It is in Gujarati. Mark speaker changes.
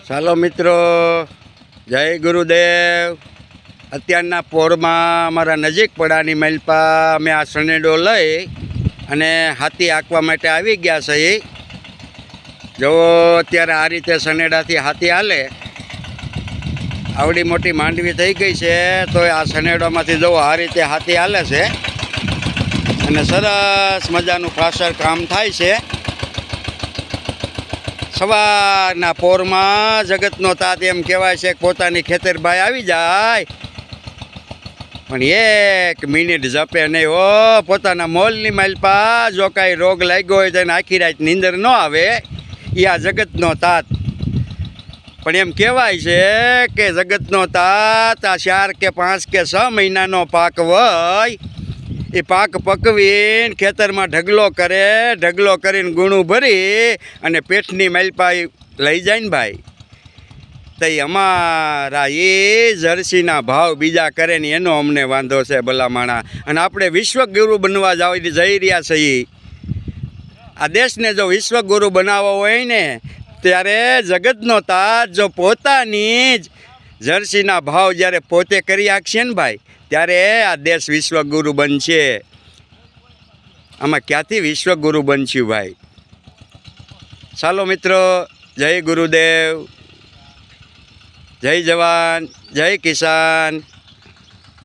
Speaker 1: ચાલો મિત્રો, જય ગુરુદેવ। અત્યારના પોરમાં અમારા નજીક પડાની મલપા અમે આ સનેડો લઈ અને હાથી આંકવા માટે આવી ગયા છીએ। જો અત્યારે આ રીતે સનેડાથી હાથી હાલે, આવડી મોટી માંડવી થઈ ગઈ છે તો આ સનેડોમાંથી જો આ રીતે હાથી હાલે છે અને સરસ મજાનું ફાસર કામ થાય છે। સવારના પોરમાં જગતનો તાત એમ કહેવાય છે કે પોતાની ખેતરભાઈ આવી જાય પણ એક મિનિટ જપે નહીં હો। પોતાના મોલની માલપા જો કાંઈ રોગ લાગ્યો હોય તો એને આખી રાત નીંદર ન આવે, એ આ જગતનો તાત। પણ એમ કહેવાય છે કે જગતનો તાત આ 4 કે 5 કે 6 મહિનાનો પાક હોય, એ પાક પકવીને ખેતરમાં ઢગલો કરે, ઢગલો કરીને ગુણું ભરી અને પેટની માલપા લઈ જાય ને ભાઈ, તો અમારા એ જર્સીના ભાવ બીજા કરે ને એનો અમને વાંધો છે ભલામાણા। અને આપણે વિશ્વગુરુ બનવા જઈ રહ્યા છીએ। આ દેશને જો વિશ્વગુરુ બનાવવો હોય ને ત્યારે જગતનો તાત જો પોતાની જ જર્સીના ભાવ જ્યારે પોતે કરી આપશે ને ભાઈ, ત્યારે આ દેશ વિશ્વગુરુ બનશે। આમાં ક્યાંથી વિશ્વગુરુ બનશું ભાઈ? ચાલો મિત્રો, જય ગુરુદેવ, જય જવાન, જય કિસાન।